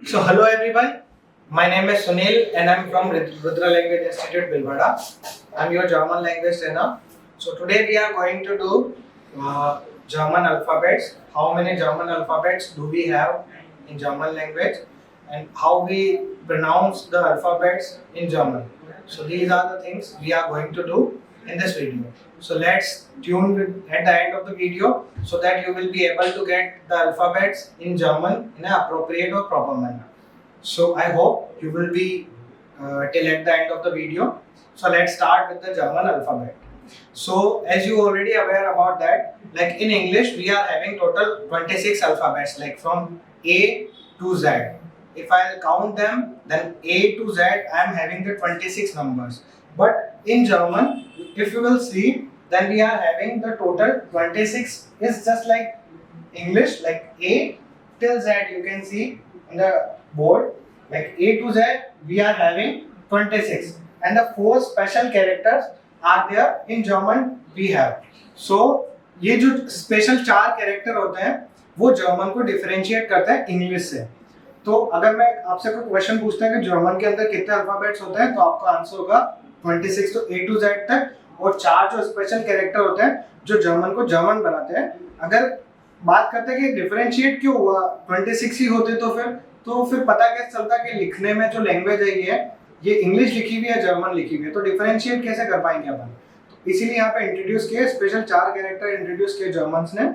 So hello everyone, my name is Sunil and I'm from Rudra Language Institute, Bhilwara. I'm your German language trainer. So today we are going to do German alphabets. How many German alphabets do we have in German language and how we pronounce the alphabets in German. So these are the things we are going to do in this video. So let's tune with at the end of the video so that you will be able to get the alphabets in German in an appropriate or proper manner. So I hope you will be till at the end of the video. So let's start with the German alphabet. So as you already aware about that, like in English we are having total 26 alphabets, like from A to Z. If I'll count them, then A to Z I am having the 26 numbers. But in German, if you will see, then we are having the total 26 is just like English, like A till Z. You can see in the board, like A to Z we are having 26 and the 4 special characters are there in German we have. So ये जो special 4 character होते हैं वो German को differentiate करता है English से. तो अगर मैं आपसे कोई क्वेश्चन पूछता है कि जर्मन के अंदर कितने अल्फाबेट्स होते हैं तो आपका आंसर होगा 26, तो A to Z तक, और 4 जो स्पेशल कैरेक्टर होते हैं जो जर्मन को जर्मन बनाते हैं. अगर बात करते हैं कि डिफरेंशिएट क्यों हुआ, 26 ही होते तो फिर पता कैसे चलता कि लिखने में जो लैंग्वेज है ये इंग्लिश लिखी हुई है, जर्मन लिखी हुई है, तो डिफरेंशिएट कैसे कर पाएंगे अपन. तो इसीलिए यहाँ पे इंट्रोड्यूस किए स्पेशल 4 कैरेक्टर इंट्रोड्यूस किए जर्मन्स ने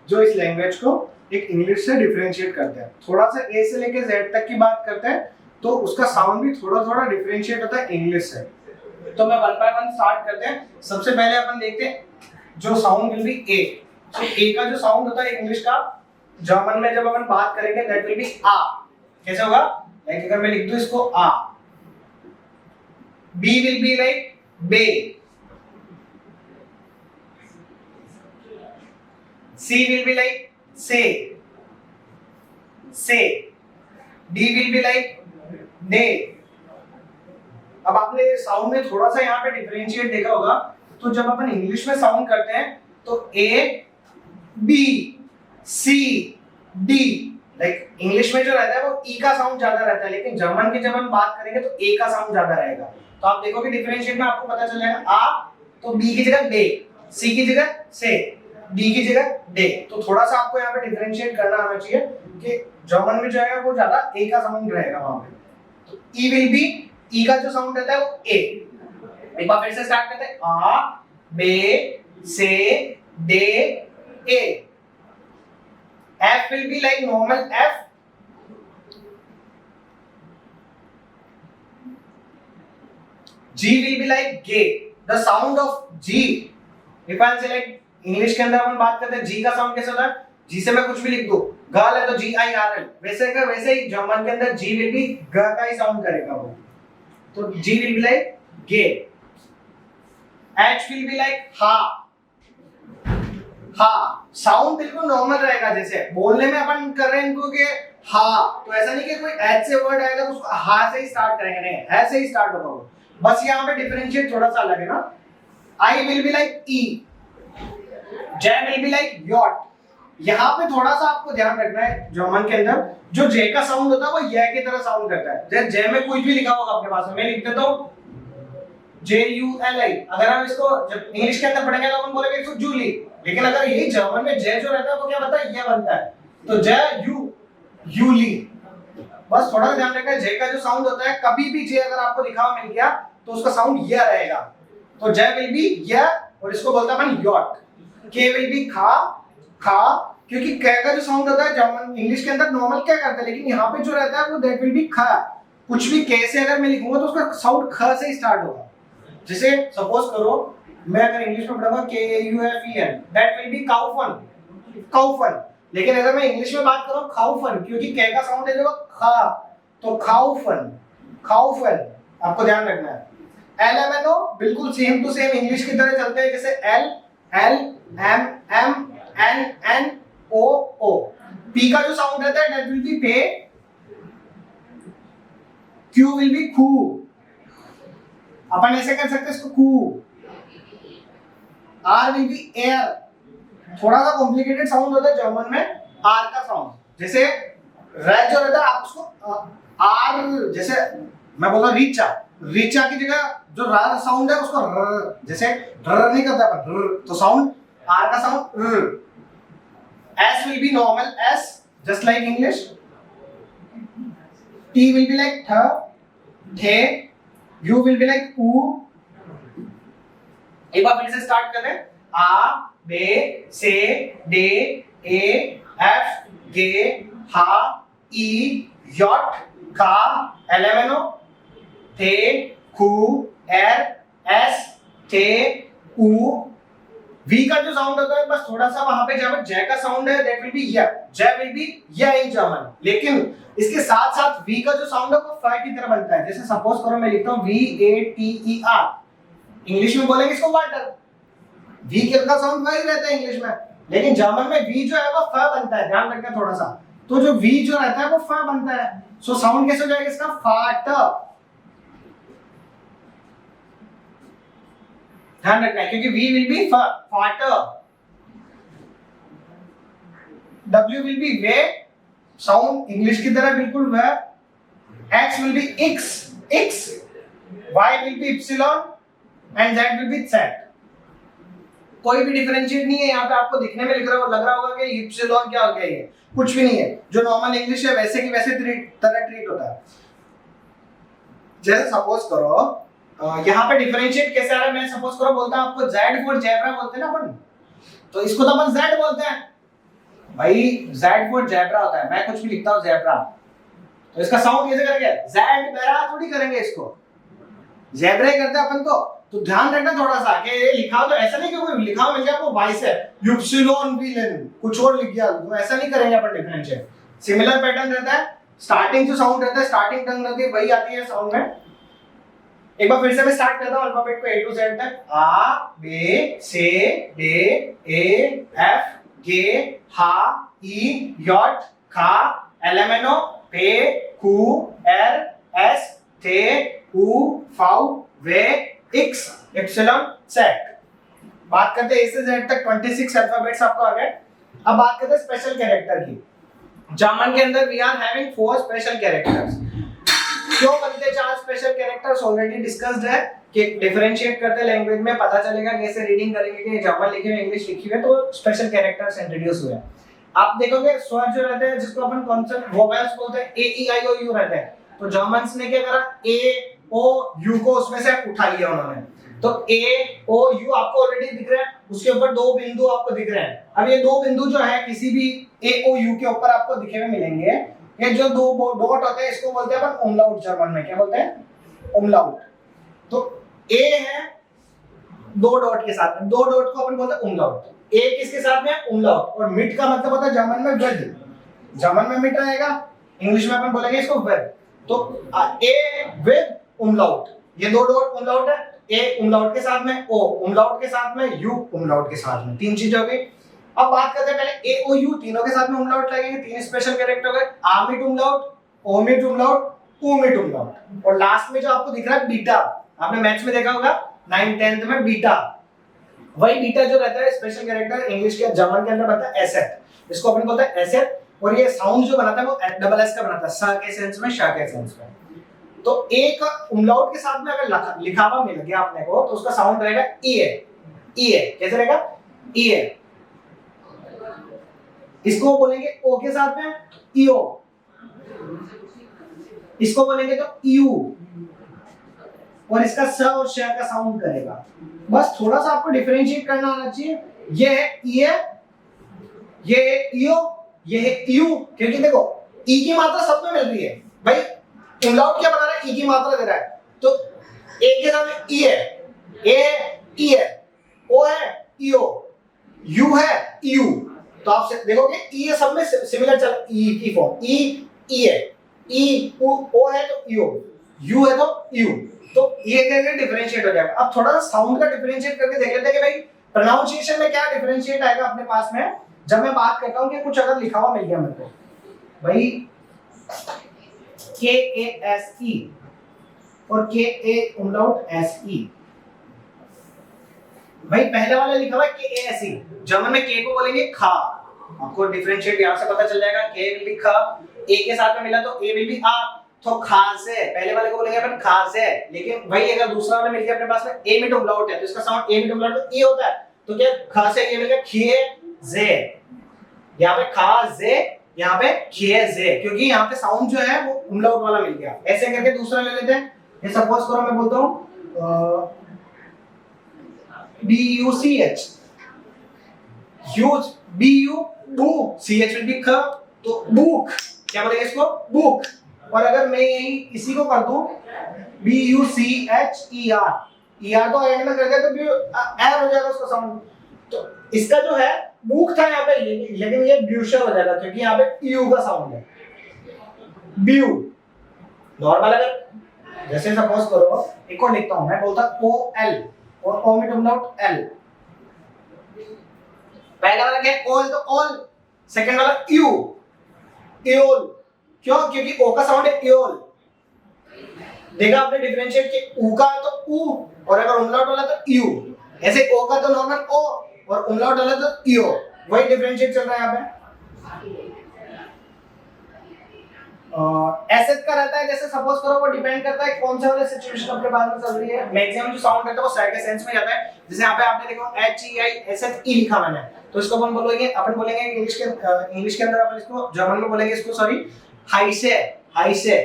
जो इस लैंग्वेज को एक इंग्लिश से डिफरेंशिएट करते हैं. थोड़ा सा ए से लेके जेड तक की बात करते हैं तो उसका साउंड भी थोड़ा थोड़ा डिफरेंशिएट होता है इंग्लिश से. तो मैं वन बाय वन स्टार्ट करते हैं. सबसे पहले अपन देखते हैं जो साउंड विल बी ए. तो ए का जो साउंड होता है इंग्लिश का, जर्मन में जब अपन बात करेंगे दैट विल बी आ. कैसे होगा, लाइक अगर मैं लिख दूं इसको आ. बी विल बी लाइक बे. सी विल बी लाइक से. डी विल बी लाइक दे. अब आपने साउंड में थोड़ा सा यहाँ पे डिफरेंशिएट देखा होगा. तो जब अपन इंग्लिश में साउंड करते हैं तो A B C D, like English में जो रहता है वो ई का साउंड ज्यादा रहता है, लेकिन जर्मन की जब हम बात करेंगे तो ए का साउंड ज्यादा रहेगा. तो आप देखोगे डिफरेंशिएट में आपको पता चल जाएगा. आ तो बी की जगह बे, सी की जगह से, डी की जगह डे. तो थोड़ा सा आपको यहाँ पे डिफरेंशिएट करना आना चाहिए कि जर्मन में जो है वो ज्यादा ए का साउंड रहेगा वहां पे. तो ई विल बी, ई का जो साउंड रहता है वो ए. एक बार फिर से स्टार्ट करते हैं. आ बे से डे ए. F will be like normal F. G will be like गे. The sound of G, if I say like English के अंदर अपन बात करते हैं G का साउंड कैसे होता है. G से मैं कुछ भी लिख दूं, गाल है तो GIRL, वैसे ही जर्मन के अंदर G will be ग का ही साउंड करेगा वो. तो G will be like gay. H will be like हा. हा साउंड बिल्कुल नॉर्मल रहेगा, जैसे बोलने में अपन कर रहे हैं इनको कि हा, तो ऐसा नहीं कि कोई एच से वर्ड आएगा तो उसको हा से ही स्टार्ट करेंगे, नहीं ऐसे ही स्टार्ट होगा वो. बस यहाँ पे डिफरेंशिएट थोड़ा सा अलग है ना. I will be like E. J will be like yacht. यहाँ पे थोड़ा सा आपको ध्यान रखना है, जर्मन के अंदर जो जे का साउंड होता है वो ये की तरह साउंड करता है. जैसे जे में कुछ भी लिखा होगा आपके पास, मैं लिख देता हूँ JULI. अगर हम इसको जब इंग्लिश के अंदर पढ़ेंगे तो अपन बोलेंगे इसको जूली, लेकिन अगर यही जर्मन में जे जो रहता है वो क्या बनता है, ये बनता है. तो जे यू यूली. बस थोड़ा सा ध्यान रखना है, जे का जो साउंड होता है कभी भी जे अगर आपको लिखा हुआ मिल गया तो उसका साउंड ये रहेगा. तो जे विल बी ये, और इसको बोलता है अपन यॉट. के विल बी खा. खा क्योंकि क का जो साउंड होता है जर्मन इंग्लिश के अंदर नॉर्मल क्या करता है, लेकिन यहाँ पे जो रहता है वो दैट विल बी खा. कुछ भी के से अगर मैं लिखूंगा तो उसका साउंड ख से ही स्टार्ट होगा. जैसे सपोज करो मैं अगर इंग्लिश में पढ़ूंगा KAUFEN, दैट विल बी काउफन. काउफन. लेकिन अगर मैं इंग्लिश में बात करूं खाउफन, क्योंकि के का साउंड है खा, तो खाउफन. खाउफन आपको ध्यान रखना है. LMNO बिल्कुल सेम टू सेम इंग्लिश की तरह चलते हैं, जैसे L L M M N N O O. P का जो साउंड रहता है दैट विल बी पे. Q विल बी खू. अपन ऐसे कर सकते हैं इसको कू. R will be air. थोड़ा सा कॉम्प्लिकेटेड साउंड होता है जर्मन में आर का साउंड. जैसे रै जो रहता है आप उसको आर, जैसे मैं बोल रहा हूँ रीचा, रीचा की जगह जो रा साउंड है उसको र, जैसे र नहीं करता अपन र, तो साउंड आर का साउंड र. S will be normal S, just like English. T will be like th, the. U will be like u. एक बार फिर से स्टार्ट कर रहे हैं. A, B, C, D, E, F, G, H, I, J, K, L, M, N, O, P, Q, R, S, T, U. V का जो sound होता है बस थोड़ा सा वहां पे जब जय का साउंड है दैट विल बी य, जय विल बी य इन जर्मन. लेकिन इसके साथ साथ V का जो साउंड है वो फ की तरह बनता है. जैसे सपोज करो मैं लिखता हूं VATER, इंग्लिश में बोलेंगे इसको वाटर. V का साउंड वही रहता है इंग्लिश में, लेकिन जर्मन में V जो है वो फ बनता है. ध्यान रखना थोड़ा सा. तो जो V जो रहता है वो फ बनता है. सो साउंड कैसे हो जाएगा इसका? फाट. ध्यान रखना है क्योंकि V will be फाटर. W will be way, sound English की तरह बिल्कुल वे. X will be x, x. Y will be epsilon and Z will be z. कोई भी डिफरेंशिएट नहीं है यहाँ पे. आपको दिखने में लग रहा होगा कि इप्सिलॉन क्या हो गया, ये कुछ भी नहीं है. जो नॉर्मल इंग्लिश है वैसे की वैसे तरह ट्रीट होता है. जैसे सपोज करो यहाँ पे डिफरेंशिएट कैसे आ रहा है. मैं सपोज करो बोलता हूँ आपको Z फॉर ज़ेब्रा बोलते हैं ना अपन, तो इसको तो अपन Z बोलते हैं भाई. Z फॉर ज़ेब्रा होता है. मैं कुछ भी लिखता हूँ ज़ेब्रा, तो इसका साउंड कैसे करेंगे? Z बेरा थोड़ी करेंगे, इसको ज़ेब्रा ही करते हैं अपन को. तो ध्यान रखना थोड़ा सा कि ये लिखा तो ऐसा नहीं कि कोई लिखा मिल गया वो वाई से इप्सिलॉन भी लेन कुछ और लिख गया, तो ऐसा नहीं करेंगे अपन डिफरेंशिएट. सिमिलर पैटर्न रहता है. स्टार्टिंग जो साउंड रहता है, स्टार्टिंग टंग रहती है वही आती है साउंड में. एक बार फिर से मैं स्टार्ट करता हूं अल्फाबेट को A to Z तक. A, B, C, D, E, F, G, H, I, J, K, L, M, N, O, P, Q, R, S, T, U, V, W, X, Y, Z. बात करते हैं A से Z तक 26 alphabets आपको आ गए. अब बात करते हैं स्पेशल कैरेक्टर की. जर्मन के अंदर we are having 4 special characters. क्यों बनते 4 स्पेशल कैरेक्टर्स ऑलरेडी डिस्कस्ड है कि डिफरेंशिएट करते लैंग्वेज में पता चलेगा कैसे रीडिंग करेंगे कि जर्मन लिखी हुई इंग्लिश लिखी हुई है, तो स्पेशल कैरेक्टर्स इंट्रोड्यूस हुए हैं. आप देखोगे स्वर जो रहते हैं जिसको अपन कॉन्सोनेंट वोवेल्स बोलते हैं, A E I O U रहते हैं. तो जर्मन्स ने क्या करा, A O U को उसमें से उठा लिया उन्होंने. तो A O U आपको ऑलरेडी दिख रहा है, उसके ऊपर 2 बिंदु आपको दिख रहे हैं. अब ये 2 बिंदु जो है किसी भी A O U के ऊपर आपको दिखे हुए मिलेंगे. ये जो 2 डॉट होते हैं इसको बोलते हैं अपन उमलाउट. जर्मन में क्या बोलते हैं? उमलाउट. तो A है 2 डॉट के साथ में, 2 डॉट को अपन बोलते हैं उमलाउट. A किसके साथ में? उमलाउट. और मिट का मतलब होता है जर्मन में विद. जर्मन में मिट रहेगा, इंग्लिश में अपन बोलेंगे इसको विद. तो A विद उमलाउट, ये 2 डॉट उमलाउट है. A उमलाउट के साथ में, O उमलाउट के साथ में, U उमलाउट के साथ में. 3 चीजें हो गई. अब बात करते हैं पहले A O U तीनों के साथ में उमलाउट लगेंगे. 3 स्पेशल कैरेक्टर हो गए. A मिट उमलाउट, O मिट उमलाउट, U मिट उमलाउट. और लास्ट में जो आपको दिख रहा है बीटा, आपने मैथ्स में देखा होगा 9th 10th में बीटा. वही बीटा जो रहता है स्पेशल कैरेक्टर इंग्लिश के जर्मन के अंदर बनता है एसेट. इसको अपन बोलते हैं एसेट. और ये साउंड जो बनाता है वो डबल एस का बनाता है, स के सेंस में, श के सेंस में. तो A का उमलाउट के साथ में अगर लिखा हुआ मिल गया आपने को तो उसका साउंड रहेगा E है. E है कैसे रहेगा? E है. इसको बोलेंगे O के साथ में EO, इसको बोलेंगे तो EU, और इसका स और श का साउंड करेगा. बस थोड़ा सा आपको डिफरेंशिएट करना आना चाहिए. ये है E है, ये है EO, ये है EU. क्योंकि देखो E की मात्रा सब में मिल रही है भाई. उमलाउट क्या बना रहा है? E की मात्रा दे रहा है. तो A के साथ में E है, A है, E है, O है, EO, U है, EU. तो आप देखोगे E सब में सिमिलर चल E की फॉर्म. E E है, E O है तो EO, U है तो EU. तो ये करके डिफरेंशिएट हो जाएगा. अब थोड़ा सा साउंड का डिफरेंशिएट करके देख लेते हैं कि भाई प्रोनाउंसिएशन में क्या डिफरेंशिएट आएगा अपने पास में. जब मैं बात करता हूं कि कुछ अगर लिखा हुआ मिल गया मेरे को भाई KASE और KA उमलाउट SE. भाई पहले वाला लिखा हुआ है KASE. जर्मन में K को बोलेंगे खा. आपको डिफरेंशिएट यहां से पता चल जाएगा. K विल बी खा, ए के साथ में मिला तो ए विल बी आ, तो खासे, पहले वाले को बोलेंगे अपन खासे, लेकिन वही अगर दूसरा वाला मिल गया अपने पास में ए में umlaut है तो इसका साउंड ए में umlaut तो ए होता है, तो क्या खासे ये मिल गया खिए जे, यहाँ पे खाजे, यहाँ पे खिए जे, क्योंकि यहाँ पे साउंड जो है वो umlaut वाला मिल गया। ऐसे करके दूसरा ले लेते हैं। ये सपोज करो मैं बोलता हूँ B U C H, huge, B U बू, C H will be ख, तो बुक, क्या बोलेंगे इसको बुक। और अगर मैं यही इसी को कर दूं B U C H E R, E R तो एंड में कर दिया तो एर हो जाएगा उसका साउंड, तो इसका जो है बुक था यहाँ पे, लेकिन ये ब्यूशर हो जाएगा क्योंकि यहाँ पे यू का साउंड है, ब्यू। नॉर्मल अगर जैसे सपोज करो एक और लिखता हूं मैं, बोलता O L और O में umlaut L, पहला वाला क्या है ऑल, तो ऑल, सेकंड वाला यू, एओल, क्यों, क्योंकि ओ का साउंड है एओल। देखा आपने डिफरेंशिएट कि ऊ का है तो ऊ, और अगर umlaut वाला तो यू, ऐसे ओ का तो नॉर्मल ओ और umlaut वाला तो ईओ, वही डिफरेंशिएट चल रहा है यहाँ पे। एसेट का रहता है, जैसे सपोज करो वो डिपेंड करता है कौन सा वाला सिचुएशन अपने पास में चल रही है। मैक्सिमम जो साउंड रहता है वो साइड के सेंस में जाता है, जैसे यहाँ पे आपने देखो H E I S H E लिखा मैंने, तो इसको अपन बोलेंगे इंग्लिश के अंदर अपन इसको जर्मन में बोलेंगे इसको, सॉरी, हाई से।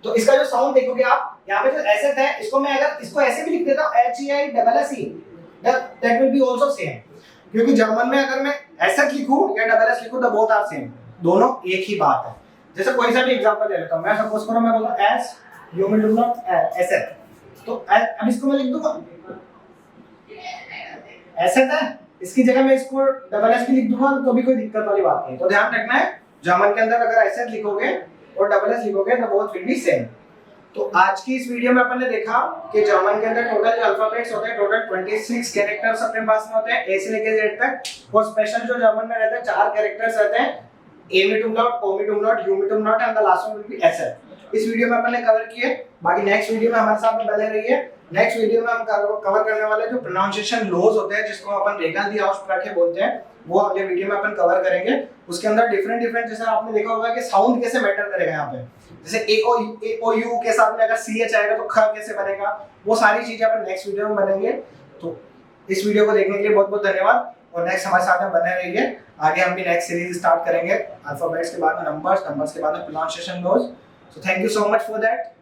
तो इसका जो साउंड देखोगे आप यहाँ पे जो एसेट है, इसको मैं अगर इसको ऐसे भी लिख देता हूँ H E I double S E, that will be also same, क्योंकि जर्मन में अगर मैं एसेट लिखूं या डबल एस लिखूं तो बोथ आर सेम, दोनों एक ही बात है। जैसे कोई सा भी एग्जांपल ले लेता हूं मैं, सपोज करो मैं बोलूं एस यू में umlaut एसेट, तो अब इसको मैं लिख दूंगा एसेट है, इसकी जगह मैं इसको डबल एस भी लिख दूंगा तो भी कोई दिक्कत वाली बात नहीं। तो ध्यान रखना है जर्मन के अंदर अगर एसेट लिखोगे और डबल एस लिखोगे तो बोथ विल बी सेम। तो आज की इस वीडियो में अपन ने देखा कि जर्मन के अंदर टोटल अल्फाबेट्स होते हैं, टोटल 26 कैरेक्टर्स अपने पास में होते हैं ए से लेकर जेड तक, और स्पेशल जो जर्मन में रहता है 4 कैरेक्टर्स रहते हैं, ए में umlaut, ओ में umlaut, यू में umlaut and the last one will be asset. इस वीडियो में अपन ने कवर किए, बाकी नेक्स्ट वीडियो में हमारे साथ में बने रहिए। नेक्स्ट वीडियो में हम कवर करने वाले जो प्रोनाउंसिएशन लॉज होते हैं, जिसको अपन रेगल दी औसप्राखे बोलते हैं, वो अगले वीडियो में अपन कवर करेंगे। उसके अंदर डिफरेंट जैसे आपने देखा होगा कि साउंड कैसे मैटर करेगा यहाँ पे, जैसे ए ओ यू के साथ में अगर सी एच आएगा तो ख कैसे बनेगा, वो सारी चीजें अपन नेक्स्ट वीडियो में बनेंगे। तो इस वीडियो को देखने के लिए बहुत बहुत धन्यवाद, और नेक्स्ट हमारे साथ में बने रहिए। आगे हम भी नेक्स्ट सीरीज स्टार्ट करेंगे, अल्फाबेट्स के बाद में नंबर्स के बाद में pronunciation laws. So thank you so much for that.